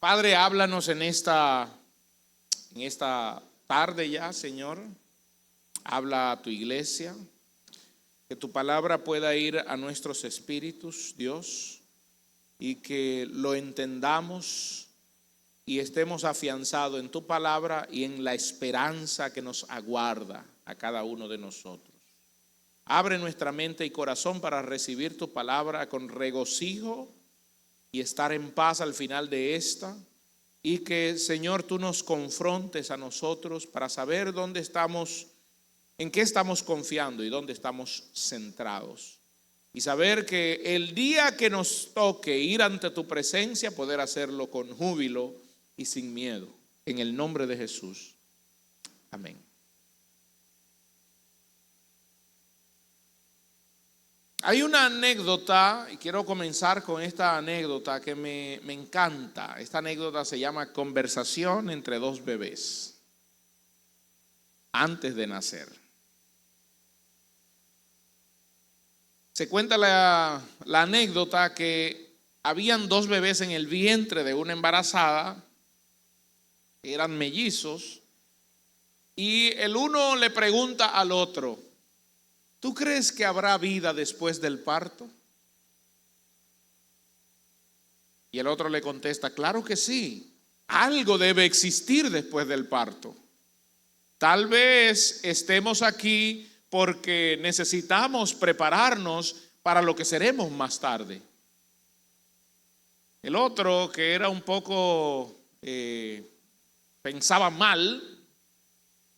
Padre, háblanos en esta tarde ya, Señor. Habla a tu iglesia, que tu palabra pueda ir a nuestros espíritus, Dios, y que lo entendamos y estemos afianzados en tu palabra y en la esperanza que nos aguarda a cada uno de nosotros. Abre nuestra mente y corazón para recibir tu palabra con regocijo y estar en paz al final de esta. Y que, Señor, tú nos confrontes a nosotros para saber dónde estamos, en qué estamos confiando y dónde estamos centrados. Y saber que el día que nos toque ir ante tu presencia, poder hacerlo con júbilo y sin miedo. En el nombre de Jesús. Amén. Hay una anécdota, y quiero comenzar con esta anécdota que me encanta. Esta anécdota se llama Conversación entre dos bebés antes de nacer. Se cuenta la anécdota que habían dos bebés en el vientre de una embarazada, eran mellizos, y el uno le pregunta al otro: ¿tú crees que habrá vida después del parto? Y el otro le contesta: claro que sí, algo debe existir después del parto. Tal vez estemos aquí porque necesitamos prepararnos para lo que seremos más tarde. El otro, que era un poco, pensaba mal,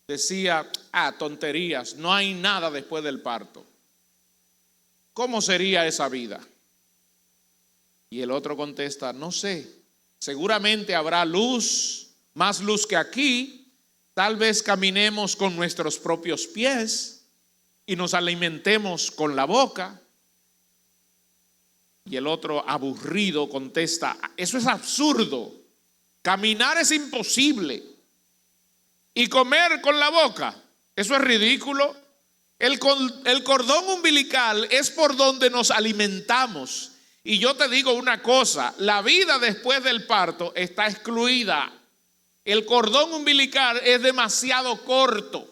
decía: tonterías, no hay nada después del parto. ¿Cómo sería esa vida? Y el otro contesta: no sé, seguramente habrá luz, más luz que aquí. Tal vez caminemos con nuestros propios pies y nos alimentemos con la boca. Y el otro, aburrido, contesta: eso es absurdo, caminar es imposible. Y comer con la boca, eso es ridículo. El cordón umbilical es por donde nos alimentamos. Y yo te digo una cosa: la vida después del parto está excluida. El cordón umbilical es demasiado corto.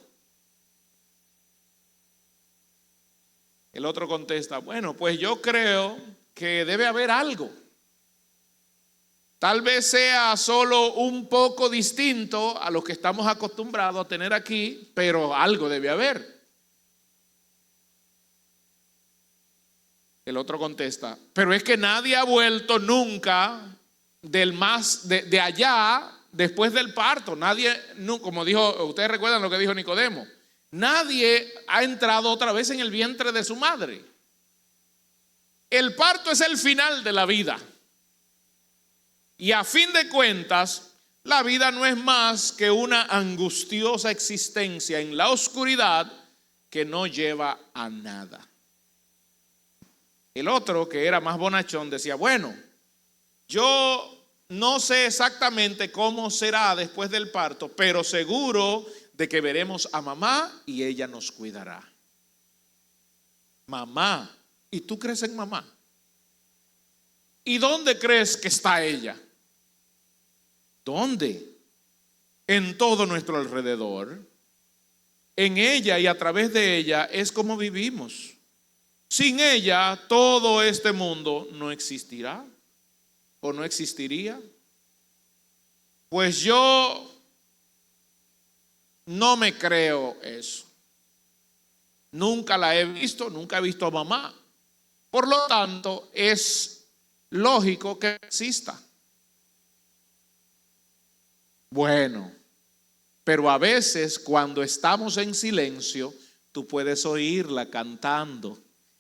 El otro contesta: bueno, pues yo creo que debe haber algo. Tal vez sea solo un poco distinto a lo que estamos acostumbrados a tener aquí, pero algo debe haber. El otro contesta: pero es que nadie ha vuelto nunca de allá después del parto. Nadie, como dijo, ustedes recuerdan lo que dijo Nicodemo, nadie ha entrado otra vez en el vientre de su madre. El parto es el final de la vida. Y a fin de cuentas, la vida no es más que una angustiosa existencia en la oscuridad que no lleva a nada. El otro, que era más bonachón, decía: bueno, yo no sé exactamente cómo será después del parto, pero seguro de que veremos a mamá y ella nos cuidará. Mamá, ¿y tú crees en mamá? ¿Y dónde crees que está ella? ¿Dónde? En todo nuestro alrededor. En ella y a través de ella es como vivimos. Sin ella todo este mundo no existirá o no existiría. Pues yo no me creo eso. Nunca la he visto, nunca he visto a mamá. Por lo tanto, es lógico que exista. Bueno, pero a veces cuando estamos en silencio, tú puedes oírla cantando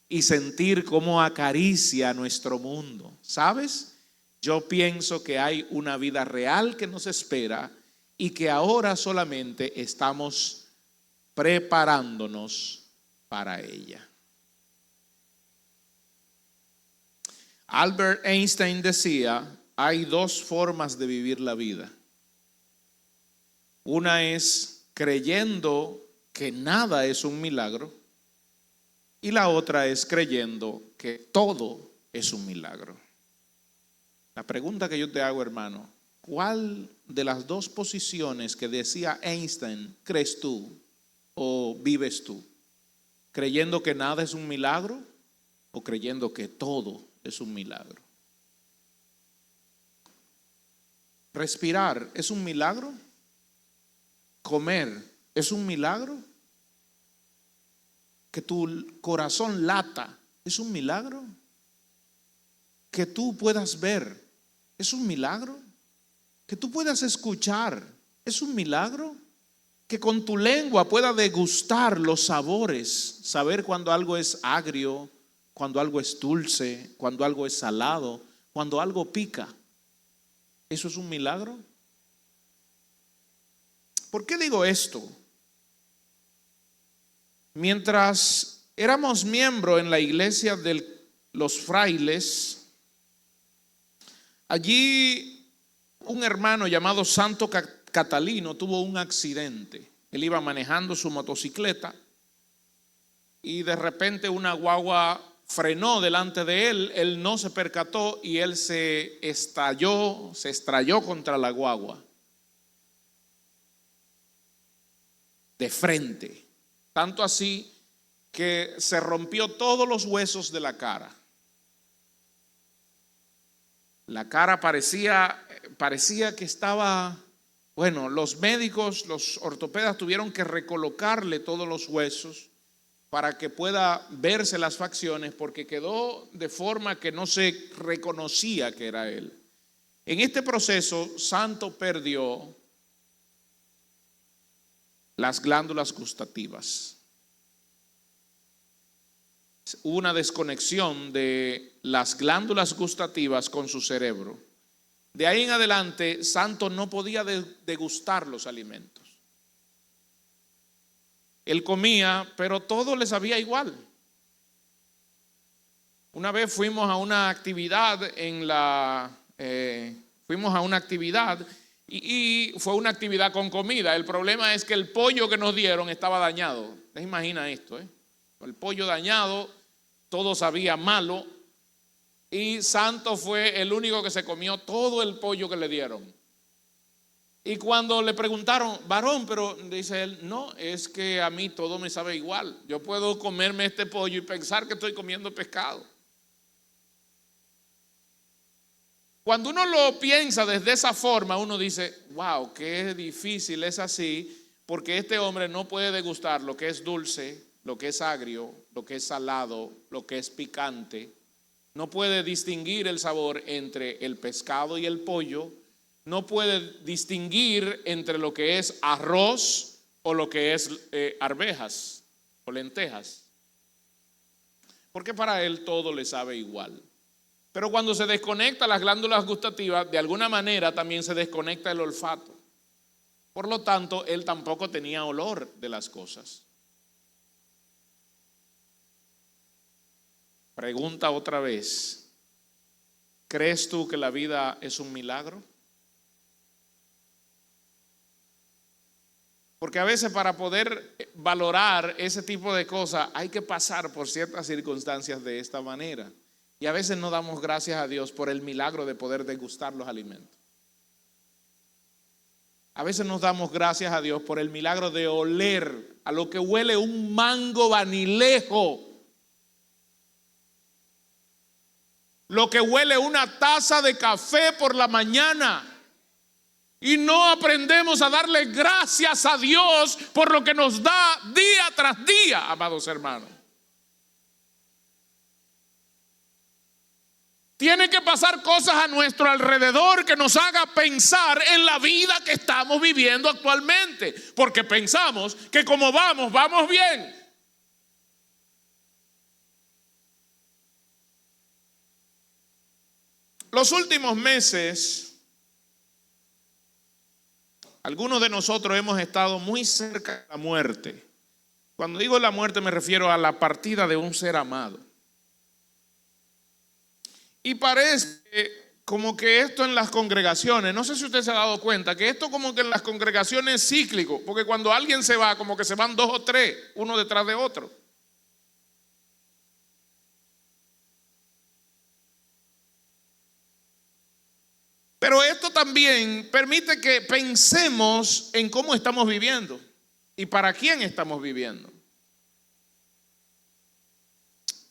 y sentir cómo acaricia nuestro mundo. ¿Sabes? Yo pienso que hay una vida real que nos espera y que ahora solamente estamos preparándonos para ella. Albert Einstein decía: hay dos formas de vivir la vida. Una es creyendo que nada es un milagro y la otra es creyendo que todo es un milagro. La pregunta que yo te hago, hermano: ¿cuál de las dos posiciones que decía Einstein crees tú o vives tú? ¿Creyendo que nada es un milagro o creyendo que todo es un milagro? ¿Respirar es un milagro? ¿Comer es un milagro? ¿Que tu corazón lata es un milagro? ¿Que tú puedas ver es un milagro? ¿Que tú puedas escuchar es un milagro? ¿Que con tu lengua pueda degustar los sabores, saber cuando algo es agrio, cuando algo es dulce, cuando algo es salado, cuando algo pica? ¿Eso es un milagro? ¿Por qué digo esto? Mientras éramos miembros en la iglesia de los frailes, allí un hermano llamado Santo Catalino tuvo un accidente. Él iba manejando su motocicleta y de repente una guagua frenó delante de él. Él no se percató y él se estrelló contra la guagua de frente. Tanto así que se rompió todos los huesos de la cara. La cara parecía que estaba, bueno, los médicos, los ortopedas tuvieron que recolocarle todos los huesos para que pueda verse las facciones, porque quedó de forma que no se reconocía que era él. En este proceso, Santo perdió las glándulas gustativas. Hubo una desconexión de las glándulas gustativas con su cerebro. De ahí en adelante, Santo no podía degustar los alimentos. Él comía, pero todo le sabía igual. Una vez fuimos a una actividad y fue una actividad con comida. El problema es que el pollo que nos dieron estaba dañado. ¿Les imagina esto? El pollo dañado, todo sabía malo, y Santo fue el único que se comió todo el pollo que le dieron. Y cuando le preguntaron, varón, pero dice él, no, es que a mí todo me sabe igual. Yo puedo comerme este pollo y pensar que estoy comiendo pescado. Cuando uno lo piensa desde esa forma, uno dice, wow, qué difícil es así, porque este hombre no puede degustar lo que es dulce, lo que es agrio, lo que es salado, lo que es picante. No puede distinguir el sabor entre el pescado y el pollo. No puede distinguir entre lo que es arroz o lo que es arvejas o lentejas. Porque para él todo le sabe igual. Pero cuando se desconecta las glándulas gustativas, de alguna manera también se desconecta el olfato. Por lo tanto, él tampoco tenía olor de las cosas. Pregunta otra vez, ¿crees tú que la vida es un milagro? Porque a veces para poder valorar ese tipo de cosas hay que pasar por ciertas circunstancias de esta manera. Y a veces no damos gracias a Dios por el milagro de poder degustar los alimentos. A veces nos damos gracias a Dios por el milagro de oler a lo que huele un mango vanilejo. Lo que huele una taza de café por la mañana. Y no aprendemos a darle gracias a Dios por lo que nos da día tras día, amados hermanos. Tienen que pasar cosas a nuestro alrededor que nos haga pensar en la vida que estamos viviendo actualmente. Porque pensamos que como vamos bien. Los últimos meses, algunos de nosotros hemos estado muy cerca de la muerte. Cuando digo la muerte me refiero a la partida de un ser amado. Y parece como que esto en las congregaciones, no sé si usted se ha dado cuenta, que esto como que en las congregaciones es cíclico, porque cuando alguien se va, como que se van 2 o 3, uno detrás de otro. Pero esto también permite que pensemos en cómo estamos viviendo y para quién estamos viviendo.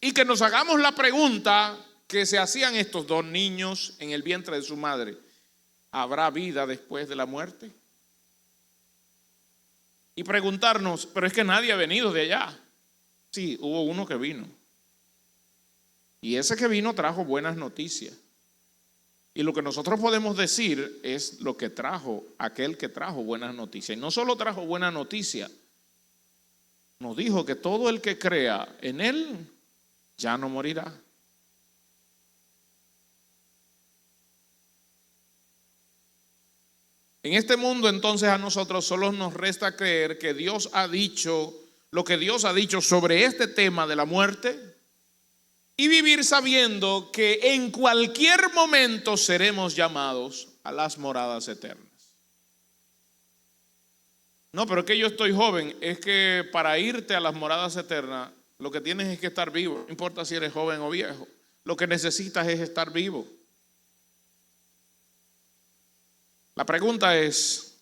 Y que nos hagamos la pregunta que se hacían estos dos niños en el vientre de su madre: ¿habrá vida después de la muerte? Y preguntarnos, pero es que nadie ha venido de allá. Sí, hubo uno que vino. Y ese que vino trajo buenas noticias. Y lo que nosotros podemos decir es lo que trajo aquel que trajo buenas noticias. Y no solo trajo buenas noticias, nos dijo que todo el que crea en él ya no morirá. En este mundo entonces a nosotros solo nos resta creer que Dios ha dicho lo que Dios ha dicho sobre este tema de la muerte y vivir sabiendo que en cualquier momento seremos llamados a las moradas eternas. No, pero es que yo estoy joven. Es que para irte a las moradas eternas lo que tienes es que estar vivo. No importa si eres joven o viejo. Lo que necesitas es estar vivo. La pregunta es,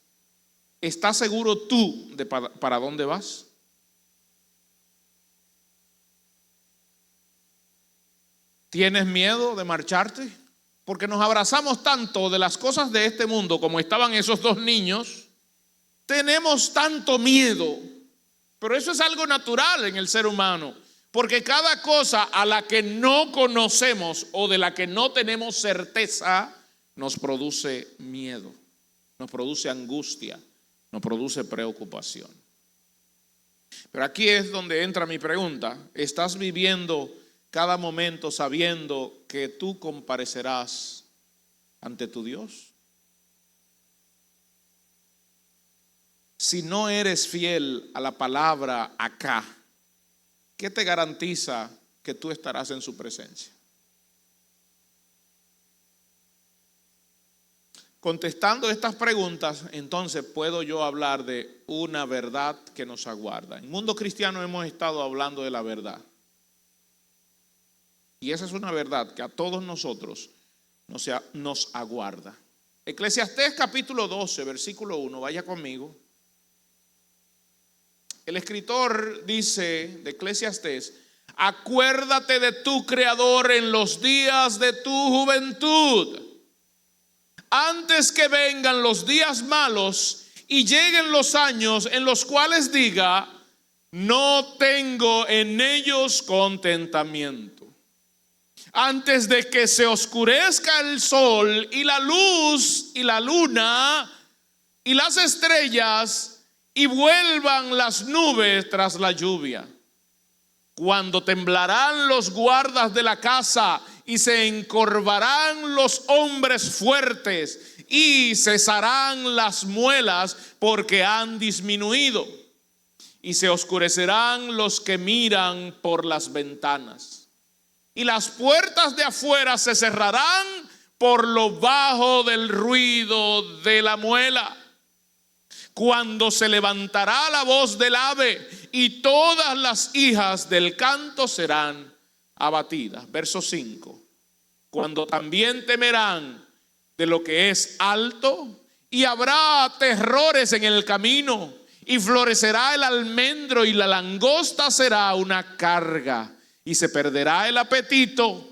¿estás seguro tú de para dónde vas? ¿Tienes miedo de marcharte? Porque nos abrazamos tanto de las cosas de este mundo como estaban esos dos niños. Tenemos tanto miedo, pero eso es algo natural en el ser humano, porque cada cosa a la que no conocemos o de la que no tenemos certeza nos produce miedo, nos produce angustia, nos produce preocupación. Pero aquí es donde entra mi pregunta: ¿estás viviendo cada momento sabiendo que tú comparecerás ante tu Dios? Si no eres fiel a la palabra acá, ¿qué te garantiza que tú estarás en su presencia? Contestando estas preguntas, entonces puedo yo hablar de una verdad que nos aguarda. En el mundo cristiano hemos estado hablando de la verdad. Y esa es una verdad que a todos nosotros nos aguarda. Eclesiastés capítulo 12, versículo 1, vaya conmigo. El escritor dice de Eclesiastés: acuérdate de tu Creador en los días de tu juventud, antes que vengan los días malos y lleguen los años en los cuales diga: no tengo en ellos contentamiento. Antes de que se oscurezca el sol y la luz y la luna y las estrellas y vuelvan las nubes tras la lluvia, cuando temblarán los guardas de la casa y se encorvarán los hombres fuertes y cesarán las muelas porque han disminuido, y se oscurecerán los que miran por las ventanas. Y las puertas de afuera se cerrarán por lo bajo del ruido de la muela. Cuando se levantará la voz del ave y todas las hijas del canto serán abatidas. Verso 5. Cuando también temerán de lo que es alto y habrá terrores en el camino y florecerá el almendro y la langosta será una carga. Y se perderá el apetito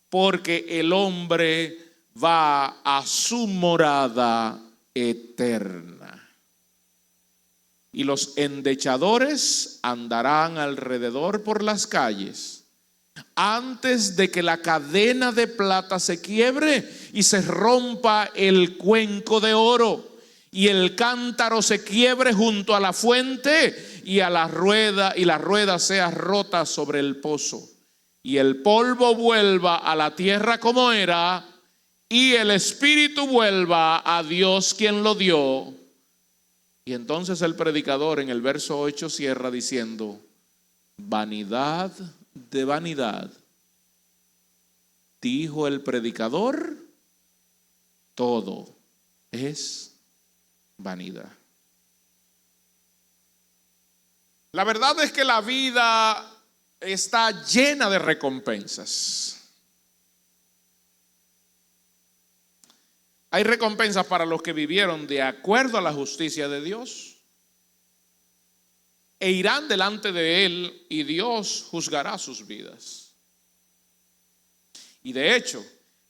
porque el hombre va a su morada eterna. Y los endechadores andarán alrededor por las calles antes de que la cadena de plata se quiebre y se rompa el cuenco de oro y el cántaro se quiebre junto a la fuente y la rueda sea rota sobre el pozo, y el polvo vuelva a la tierra como era, y el espíritu vuelva a Dios quien lo dio. Y entonces el predicador en el verso 8 cierra diciendo: vanidad de vanidad, dijo el predicador, todo es vanidad. La verdad es que la vida está llena de recompensas. Hay recompensas para los que vivieron de acuerdo a la justicia de Dios e irán delante de Él y Dios juzgará sus vidas. Y de hecho,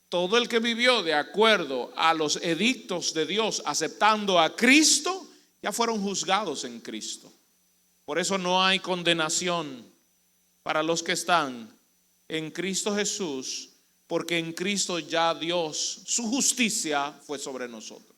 todo el que vivió de acuerdo a los edictos de Dios, aceptando a Cristo, ya fueron juzgados en Cristo. Por eso no hay condenación para los que están en Cristo Jesús, porque en Cristo ya Dios, su justicia fue sobre nosotros.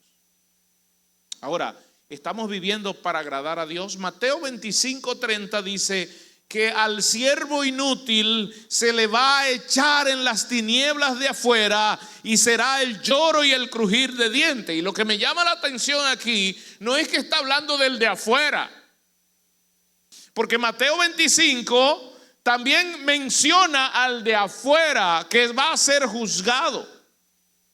Ahora, estamos viviendo para agradar a Dios. Mateo 25:30 dice que al siervo inútil se le va a echar en las tinieblas de afuera y será el lloro y el crujir de dientes. Y lo que me llama la atención aquí no es que está hablando del de afuera, porque Mateo 25 también menciona al de afuera que va a ser juzgado.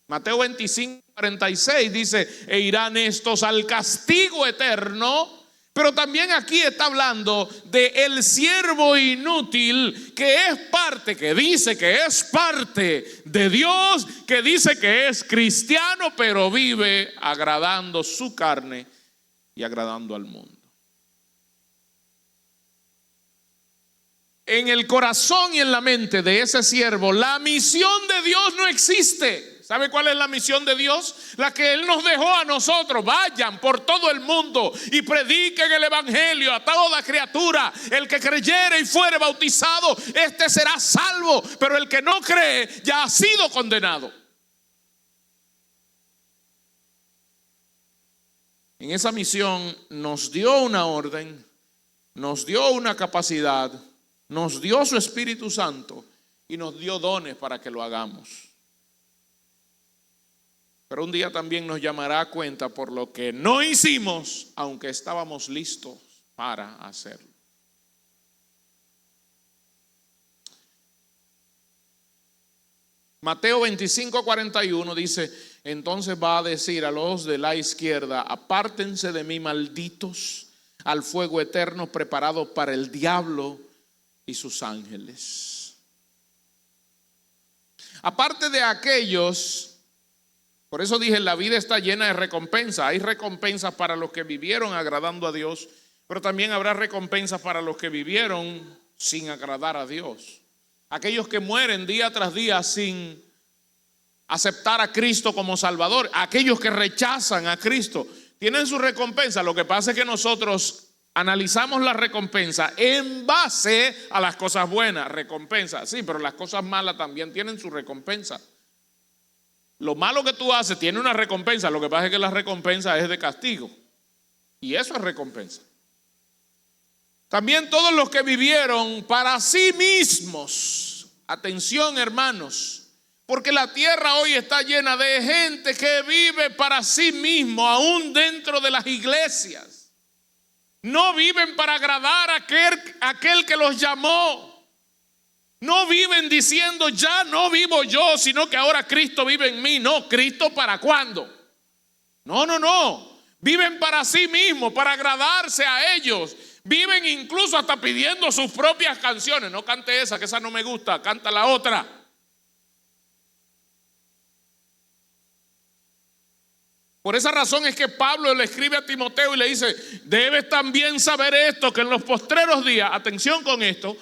Mateo 25:46 dice: e irán estos al castigo eterno. Pero también aquí está hablando de el siervo inútil que es parte, que dice que es parte de Dios, que dice que es cristiano, pero vive agradando su carne y agradando al mundo. En el corazón y en la mente de ese siervo, la misión de Dios no existe. ¿Sabe cuál es la misión de Dios? La que Él nos dejó a nosotros. Vayan por todo el mundo y prediquen el evangelio a toda criatura. El que creyere y fuere bautizado, este será salvo, pero el que no cree ya ha sido condenado. En esa misión nos dio una orden, nos dio una capacidad, nos dio su Espíritu Santo y nos dio dones para que lo hagamos. Pero un día también nos llamará a cuenta por lo que no hicimos, aunque estábamos listos para hacerlo. Mateo 25:41 dice: entonces va a decir a los de la izquierda: apártense de mí, malditos, al fuego eterno preparado para el diablo y sus ángeles. Aparte de aquellos, por eso dije, la vida está llena de recompensas. Hay recompensas para los que vivieron agradando a Dios, pero también habrá recompensas para los que vivieron sin agradar a Dios. Aquellos que mueren día tras día sin aceptar a Cristo como Salvador, aquellos que rechazan a Cristo, tienen su recompensa. Lo que pasa es que nosotros analizamos la recompensa en base a las cosas buenas. Recompensa, sí, pero las cosas malas también tienen su recompensa. Lo malo que tú haces tiene una recompensa. Lo que pasa es que la recompensa es de castigo. Y eso es recompensa. También todos los que vivieron para sí mismos. Atención, hermanos. Porque la tierra hoy está llena de gente que vive para sí mismo, aún dentro de las iglesias. No viven para agradar a aquel que los llamó. No viven diciendo: ya no vivo yo, sino que ahora Cristo vive en mí. No, ¿Cristo para cuándo? No. Viven para sí mismos, para agradarse a ellos. Viven incluso hasta pidiendo sus propias canciones. No cante esa, que esa no me gusta, canta la otra. Por esa razón es que Pablo le escribe a Timoteo y le dice: debes también saber esto, que en los postreros días, atención con esto,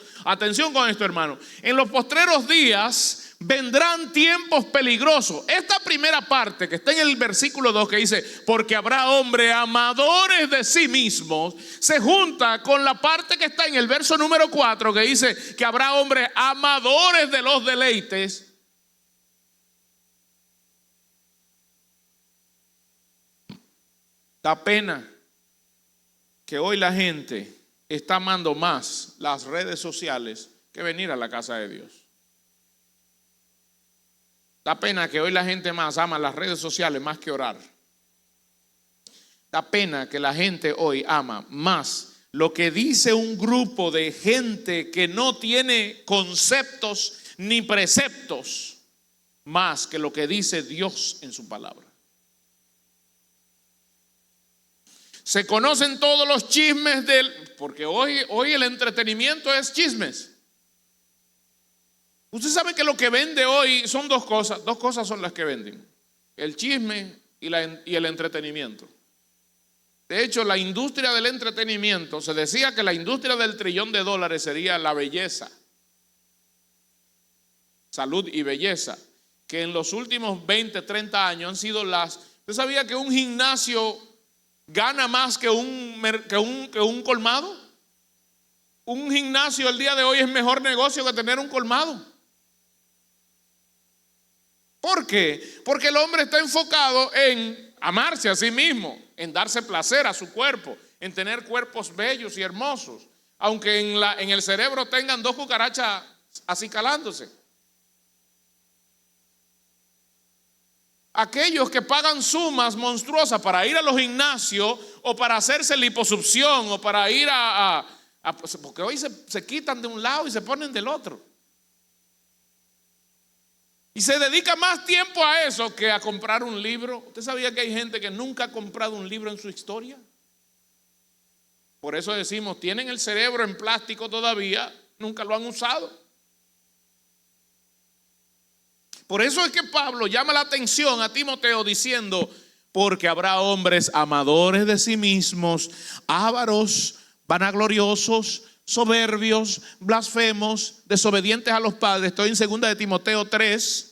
hermano, en los postreros días vendrán tiempos peligrosos. Esta primera parte que está en el versículo 2 que dice: porque habrá hombres amadores de sí mismos, se junta con la parte que está en el verso número 4 que dice que habrá hombres amadores de los deleites. Da pena que hoy la gente está amando más las redes sociales que venir a la casa de Dios. Da pena que hoy la gente más ama las redes sociales más que orar. Da pena que la gente hoy ama más lo que dice un grupo de gente que no tiene conceptos ni preceptos, más que lo que dice Dios en su palabra. Se conocen todos los chismes porque hoy el entretenimiento es chismes. Usted sabe que lo que vende hoy son dos cosas son las que venden: el chisme y el entretenimiento. De hecho, la industria del entretenimiento, se decía que la industria del $1.000.000.000 sería la belleza, salud y belleza, que en los últimos 20, 30 años han sido las... ¿Usted sabía que un gimnasio gana más que un colmado? Un gimnasio el día de hoy es mejor negocio que tener un colmado. ¿Por qué? Porque el hombre está enfocado en amarse a sí mismo, en darse placer a su cuerpo, en tener cuerpos bellos y hermosos, aunque en el cerebro tengan 2 cucarachas acicalándose. Aquellos que pagan sumas monstruosas para ir a los gimnasios o para hacerse liposucción o para ir porque hoy se quitan de un lado y se ponen del otro. Y se dedica más tiempo a eso que a comprar un libro. ¿Usted sabía que hay gente que nunca ha comprado un libro en su historia? Por eso decimos, tienen el cerebro en plástico todavía, nunca lo han usado. Por eso es que Pablo llama la atención a Timoteo diciendo, porque habrá hombres amadores de sí mismos, ávaros, vanagloriosos, soberbios, blasfemos, desobedientes a los padres. Estoy en 2 de Timoteo 3.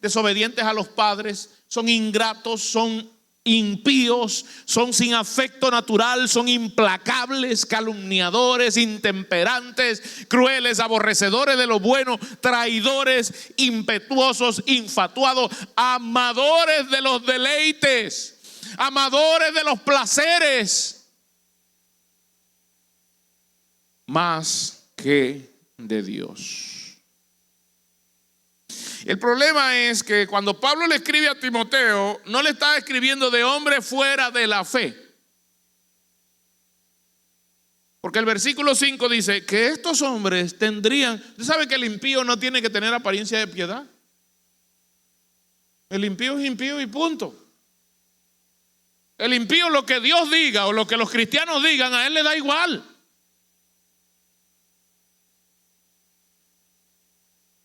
Desobedientes a los padres, son ingratos, son impíos, son sin afecto natural, son implacables, calumniadores, intemperantes, crueles, aborrecedores de lo bueno, traidores, impetuosos, infatuados, amadores de los deleites, amadores de los placeres, más que de Dios. El problema es que cuando Pablo le escribe a Timoteo, no le está escribiendo de hombre fuera de la fe. Porque el versículo 5 dice que estos hombres tendrían... ¿Usted sabe que el impío no tiene que tener apariencia de piedad? El impío es impío y punto. El impío, lo que Dios diga o lo que los cristianos digan, a él le da igual.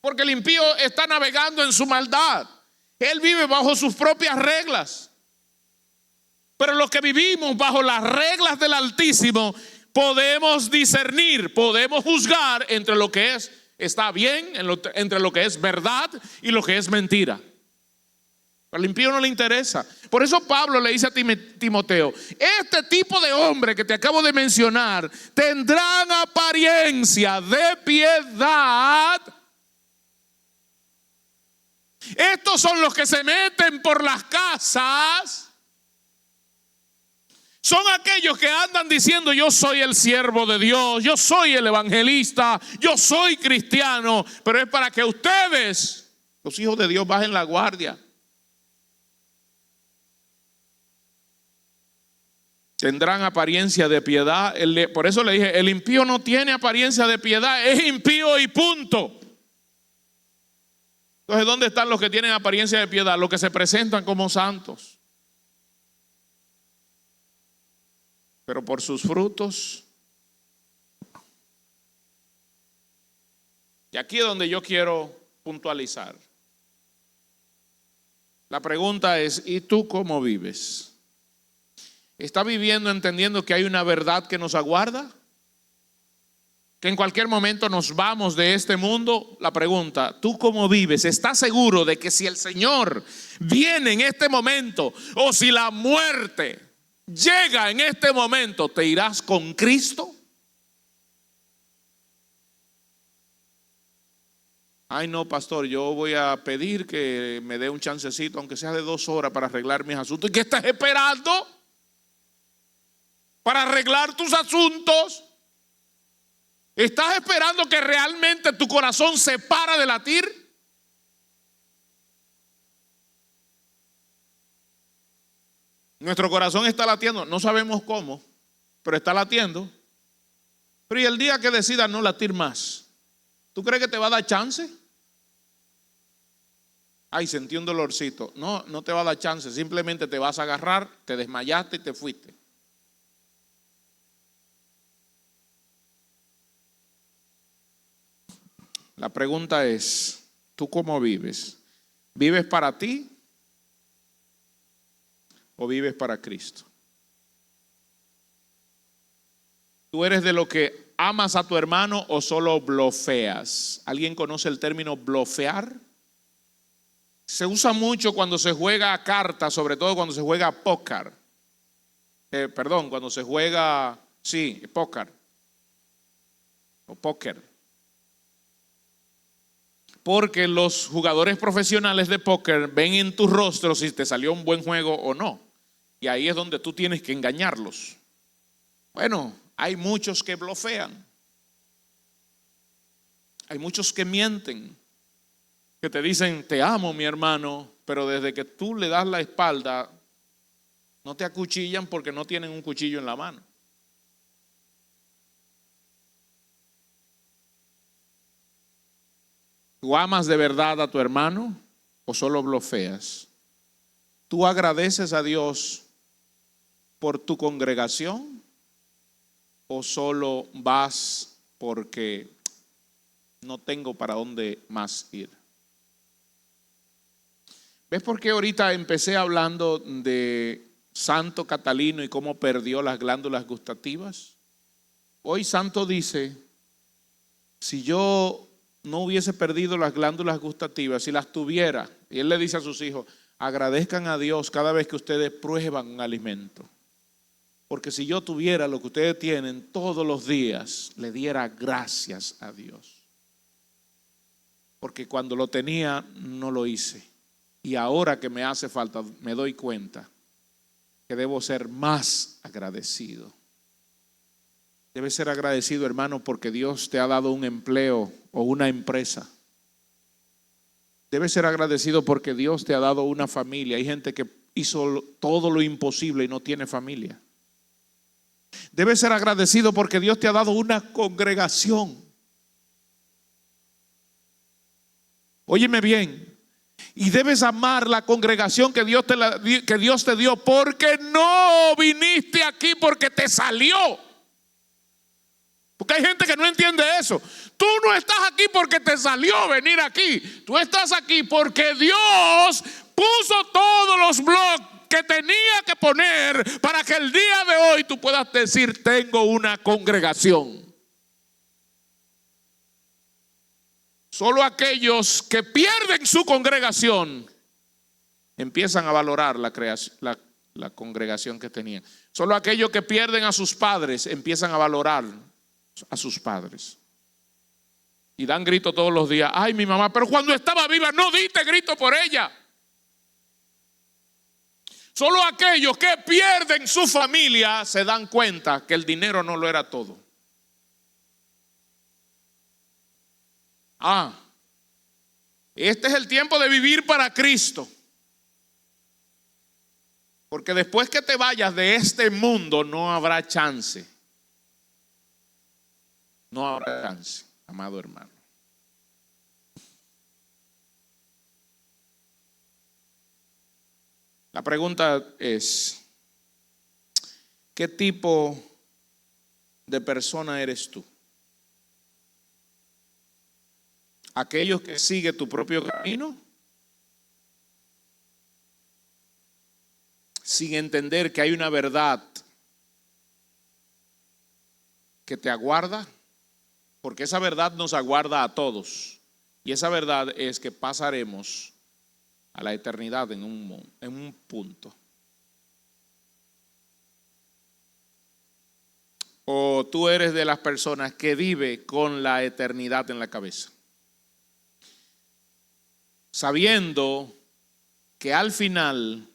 Porque el impío está navegando en su maldad. Él vive bajo sus propias reglas. Pero los que vivimos bajo las reglas del Altísimo podemos discernir, podemos juzgar entre lo que está bien, entre lo que es verdad y lo que es mentira. Pero al impío no le interesa. Por eso Pablo le dice a Timoteo, este tipo de hombre que te acabo de mencionar tendrán apariencia de piedad. Estos son los que se meten por las casas. Son aquellos que andan diciendo, yo soy el siervo de Dios, yo soy el evangelista, yo soy cristiano. Pero es para que ustedes, los hijos de Dios, bajen la guardia. Tendrán apariencia de piedad. Por eso le dije, el impío no tiene apariencia de piedad, es impío y punto. Entonces, ¿dónde están los que tienen apariencia de piedad? Los que se presentan como santos. Pero por sus frutos. Y aquí es donde yo quiero puntualizar. La pregunta es, ¿y tú cómo vives? ¿Estás viviendo entendiendo que hay una verdad que nos aguarda? Que en cualquier momento nos vamos de este mundo. La pregunta, ¿tú cómo vives? ¿Estás seguro de que si el Señor viene en este momento o si la muerte llega en este momento, te irás con Cristo? Ay no, pastor, yo voy a pedir que me dé un chancecito, aunque sea de 2 horas, para arreglar mis asuntos. ¿Y qué estás esperando? Para arreglar tus asuntos. ¿Estás esperando que realmente tu corazón se para de latir? Nuestro corazón está latiendo, no sabemos cómo, pero está latiendo. Pero ¿y el día que decida no latir más? ¿Tú crees que te va a dar chance? Ay, sentí un dolorcito. No, no te va a dar chance, simplemente te vas a agarrar, te desmayaste y te fuiste. La pregunta es, ¿tú cómo vives? ¿Vives para ti o vives para Cristo? ¿Tú eres de lo que amas a tu hermano o solo blofeas? ¿Alguien conoce el término blofear? Se usa mucho cuando se juega a cartas, sobre todo cuando se juega a póker. Cuando se juega, póker o póker. Porque los jugadores profesionales de póker ven en tu rostro si te salió un buen juego o no. Y ahí es donde tú tienes que engañarlos. Bueno, hay muchos que blofean. Hay muchos que mienten. Que te dicen, te amo mi hermano, pero desde que tú le das la espalda, no te acuchillan porque no tienen un cuchillo en la mano. ¿Tú amas de verdad a tu hermano o solo blofeas? ¿Tú agradeces a Dios por tu congregación o solo vas porque no tengo para dónde más ir? ¿Ves por qué ahorita empecé hablando de Santo Catalino y cómo perdió las glándulas gustativas? Hoy Santo dice, si yo no hubiese perdido las glándulas gustativas, si las tuviera, y él le dice a sus hijos, agradezcan a Dios cada vez que ustedes prueban un alimento. Porque si yo tuviera lo que ustedes tienen todos los días, le diera gracias a Dios. Porque cuando lo tenía, no lo hice. Y ahora que me hace falta, me doy cuenta que debo ser más agradecido. Debes ser agradecido, hermano, porque Dios te ha dado un empleo o una empresa. Debes ser agradecido porque Dios te ha dado una familia. Hay gente que hizo todo lo imposible y no tiene familia. Debes ser agradecido porque Dios te ha dado una congregación. Óyeme bien. Y debes amar la congregación que Dios te dio, porque no viniste aquí porque te salió. Porque hay gente que no entiende eso. Tú no estás aquí porque te salió venir aquí. Tú estás aquí porque Dios puso todos los bloques que tenía que poner para que el día de hoy tú puedas decir, tengo una congregación. Solo aquellos que pierden su congregación empiezan a valorar la congregación que tenían. Solo aquellos que pierden a sus padres empiezan a valorar a sus padres. Y dan grito todos los días. Ay, mi mamá, pero cuando estaba viva no diste grito por ella. Solo aquellos que pierden su familia se dan cuenta que el dinero no lo era todo. Este es el tiempo de vivir para Cristo. Porque después que te vayas de este mundo no habrá chance. No habrá chance, amado hermano. La pregunta es, ¿qué tipo de persona eres tú? ¿Aquellos que siguen tu propio camino? Sin entender que hay una verdad que te aguarda, porque esa verdad nos aguarda a todos. Y esa verdad es que pasaremos a la eternidad en un punto. O tú eres de las personas que vive con la eternidad en la cabeza, sabiendo que al final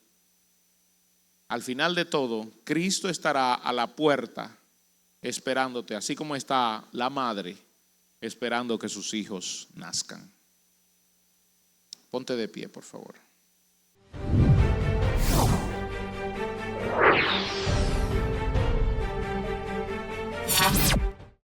de todo, Cristo estará a la puerta esperándote, así como está la madre esperando que sus hijos nazcan. Ponte de pie, por favor.